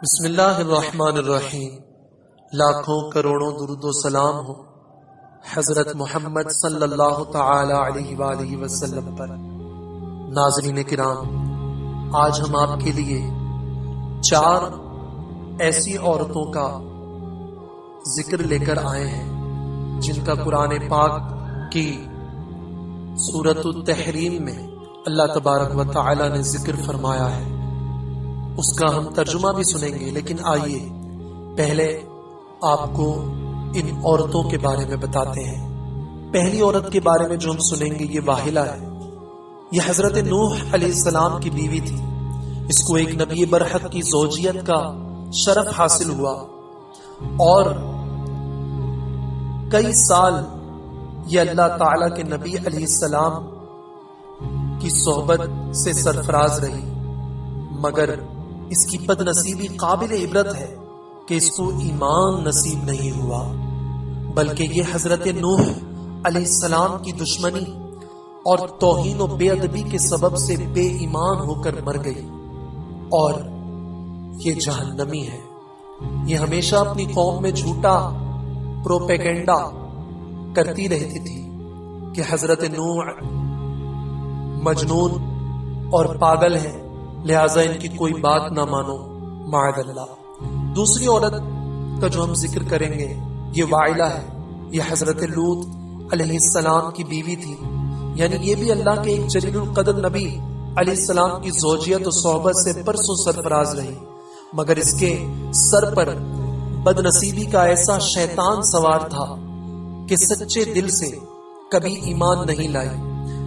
بسم اللہ الرحمن الرحیم۔ لاکھوں کروڑوں درود و سلام ہو حضرت محمد صلی اللہ تعالی علیہ وآلہ وسلم پر۔ ناظرین کرام، آج ہم آپ کے لیے 4 ایسی عورتوں کا ذکر لے کر آئے ہیں جن کا قرآن پاک کی سورۃ التحریم میں اللہ تبارک و تعالی نے ذکر فرمایا ہے۔ اس کا ہم ترجمہ بھی سنیں گے، لیکن آئیے پہلے آپ کو ان عورتوں کے بارے میں بتاتے ہیں۔ پہلی عورت کے بارے میں جو ہم سنیں گے یہ واحلہ ہے۔ یہ حضرت نوح علیہ السلام کی بیوی تھی۔ اس کو ایک نبی برحق کی زوجیت کا شرف حاصل ہوا اور کئی سال یہ اللہ تعالی کے نبی علیہ السلام کی صحبت سے سرفراز رہی، مگر اس کی بد نصیبی قابل عبرت ہے کہ اس کو ایمان نصیب نہیں ہوا، بلکہ یہ حضرت نوح علیہ السلام کی دشمنی اور توہین و بے ادبی کے سبب سے بے ایمان ہو کر مر گئی، اور یہ جہنمی ہے۔ یہ ہمیشہ اپنی قوم میں جھوٹا پروپیگنڈا کرتی رہتی تھی کہ حضرت نوح مجنون اور پاگل ہے، لہٰذا ان کی کوئی بات نہ مانو، معاذ اللہ۔ دوسری عورت کا جو ہم ذکر کریں گے یہ واعلہ ہے۔ یہ حضرت لوط علیہ السلام کی بیوی تھی، یعنی یہ بھی اللہ کے ایک جلیل القدر نبی علیہ السلام کی زوجیت و صحبت سے برسوں سرفراز رہی، مگر اس کے سر پر بد نصیبی کا ایسا شیطان سوار تھا کہ سچے دل سے کبھی ایمان نہیں لائی،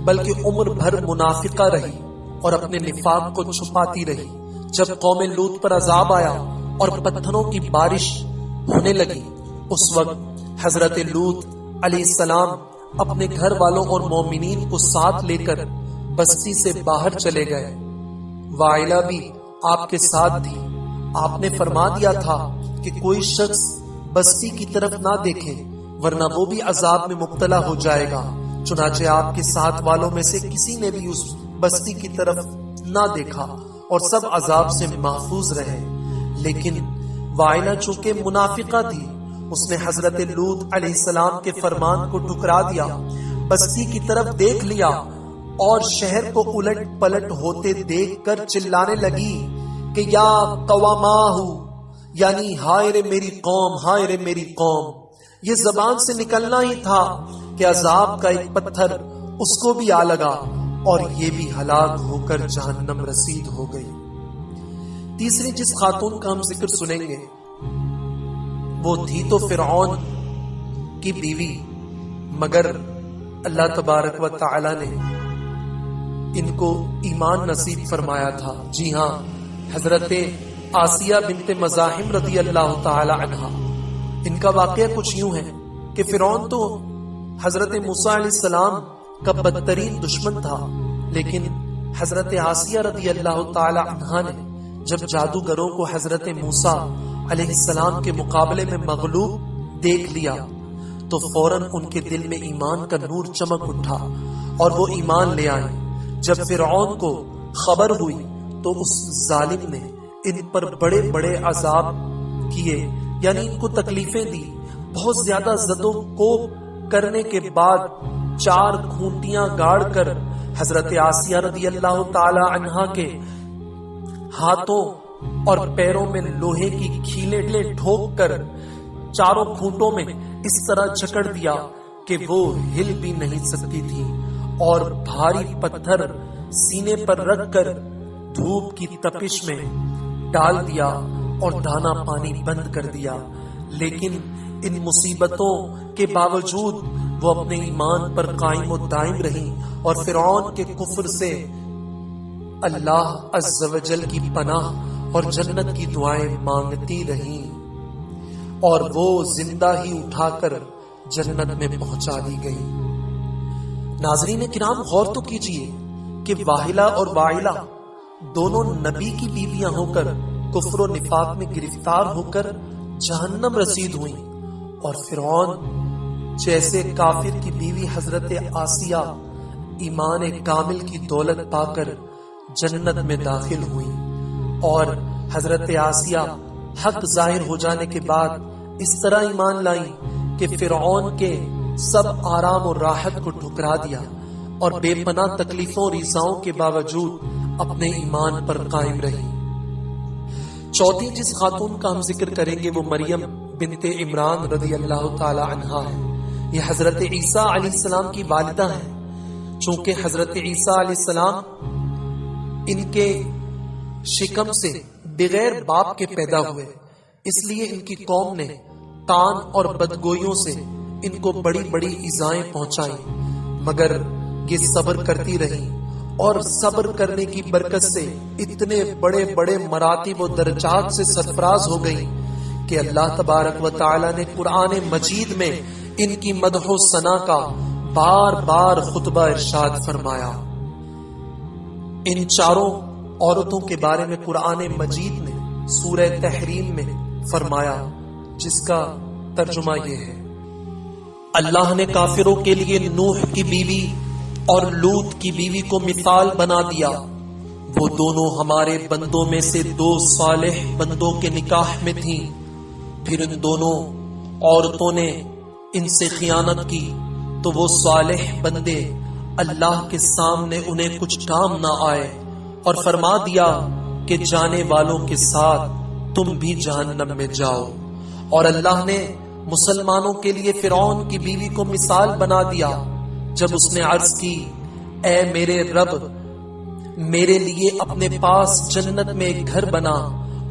بلکہ عمر بھر منافقہ رہی اور اپنے نفاق کو چھپاتی رہی۔ جب قوم لوط پر عذاب آیا اور پتھروں کی بارش ہونے لگی، اس وقت حضرت لوط علیہ السلام اپنے گھر والوں اور مومنین کو ساتھ لے کر بستی سے باہر چلے گئے۔ واعلہ بھی آپ کے ساتھ تھی۔ آپ نے فرما دیا تھا کہ کوئی شخص بستی کی طرف نہ دیکھے ورنہ وہ بھی عذاب میں مبتلا ہو جائے گا۔ چنانچہ آپ کے ساتھ والوں میں سے کسی نے بھی اس بستی کی طرف نہ دیکھا اور سب عذاب سے محفوظ رہے، لیکن واعلہ چونکہ منافقہ تھی، اس نے حضرت لوط علیہ السلام کے فرمان کو ٹھکرا دیا، بستی کی طرف دیکھ لیا اور شہر کو الٹ پلٹ ہوتے دیکھ کر چلانے لگی کہ یا قوماہ، یعنی ہائے رے میری قوم، ہائے رے میری قوم۔ یہ زبان سے نکلنا ہی تھا کہ عذاب کا ایک پتھر اس کو بھی آ لگا اور یہ بھی ہلاک ہو کر جہنم رسید ہو گئی۔ تیسری جس خاتون کا ہم ذکر سنیں گے وہ تھی تو فرعون کی بیوی، مگر اللہ تبارک و تعالی نے ان کو ایمان نصیب فرمایا تھا۔ جی ہاں، حضرت آسیہ بنت مزاحم رضی اللہ تعالی عنہا، ان کا واقعہ کچھ یوں ہے کہ فرعون تو حضرت موسیٰ علیہ السلام کا بدترین دشمن تھا، لیکن حضرت آسیہ رضی اللہ تعالی عنہا نے جب جادوگروں کو حضرت موسیٰ علیہ السلام کے مقابلے میں مغلوب دیکھ لیا تو فوراً ان کے دل میں ایمان کا نور چمک اٹھا اور وہ ایمان لے آئے۔ جب فرعون کو خبر ہوئی تو اس ظالم نے ان پر بڑے بڑے عذاب کیے، یعنی ان کو تکلیفیں دی۔ بہت زیادہ زد و کوب کرنے کے بعد 4 کھونٹیاں گاڑ کر حضرت آسیہ رضی اللہ تعالی عنہا کے ہاتھوں اور پیروں میں لوہے کی کھیلیں ٹھوک کر 4 کھونٹوں میں اس طرح جکڑ دیا کہ وہ ہل بھی نہیں سکتی تھی، اور بھاری پتھر سینے پر رکھ کر دھوپ کی تپش میں ڈال دیا اور دانا پانی بند کر دیا۔ لیکن ان مصیبتوں کے باوجود وہ اپنے ایمان پر قائم و دائم رہی اور فرعون کے کفر سے اللہ عز و جل کی پناہ اور جنت کی دعائیں مانگتی رہی، اور وہ زندہ ہی اٹھا کر جنت میں پہنچا دی گئی۔ ناظرین کرام، غور تو کیجئے کہ واحلہ اور واعلہ دونوں نبی کی بیویاں ہو کر کفر و نفاق میں گرفتار ہو کر جہنم رسید ہوئیں، اور فرعون جیسے کافر کی بیوی حضرت آسیہ ایمان کامل کی دولت پا کر جنت میں داخل ہوئی، اور حضرت آسیہ حق ظاہر ہو جانے کے بعد اس طرح ایمان لائیں کہ فرعون کے سب آرام اور راحت کو ٹھکرا دیا اور بے پناہ تکلیفوں اور ایذاؤں کے باوجود اپنے ایمان پر قائم رہی۔ چوتھی جس خاتون کا ہم ذکر کریں گے وہ مریم بنت عمران رضی اللہ تعالی عنہا ہے۔ یہ حضرت عیسیٰ علیہ السلام کی والدہ ہیں۔ چونکہ حضرت عیسیٰ علیہ السلام ان کے شکم سے بغیر باپ کے پیدا ہوئے، اس لیے ان کی قوم نے تان اور بدگوئیوں سے ان کو بڑی بڑی ایذائیں پہنچائیں، مگر یہ صبر کرتی رہی اور صبر کرنے کی برکت سے اتنے بڑے بڑے مراتب و درجات سے سرفراز ہو گئی کہ اللہ تبارک و تعالی نے قرآن مجید میں ان کی مدح و ثنا کا بار بار خطبہ ارشاد فرمایا۔ ان چاروں عورتوں کے بارے میں قرآن مجید نے سورہ تحریم میں فرمایا، جس کا ترجمہ یہ ہے: اللہ نے کافروں کے لیے نوح کی بیوی اور لوط کی بیوی کو مثال بنا دیا، وہ دونوں ہمارے بندوں میں سے دو صالح بندوں کے نکاح میں تھیں، پھر ان دونوں عورتوں نے ان سے خیانت کی تو وہ صالح بندے اللہ کے سامنے انہیں کچھ کام نہ آئے اور فرما دیا کہ جانے والوں کے ساتھ تم بھی جہنم میں جاؤ۔ اور اللہ نے مسلمانوں کے لیے فرعون کی بیوی کو مثال بنا دیا جب اس نے عرض کی، اے میرے رب، میرے لیے اپنے پاس جنت میں ایک گھر بنا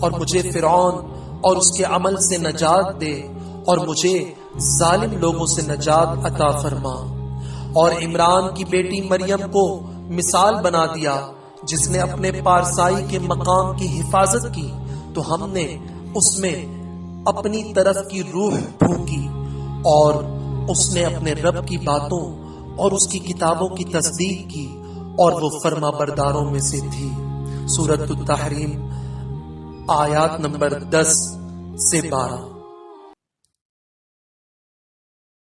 اور مجھے فرعون اور اس کے عمل سے نجات دے اور مجھے ظالم لوگوں سے نجات عطا فرما۔ اور عمران کی بیٹی مریم کو مثال بنا دیا جس نے اپنے پارسائی کے مقام کی حفاظت کی تو ہم نے اس میں اپنی طرف کی روح پھونکی اور اس نے اپنے رب کی باتوں اور اس کی کتابوں کی تصدیق کی اور وہ فرما برداروں میں سے تھی۔ سورۃ التحریم آیات نمبر 10 سے 12۔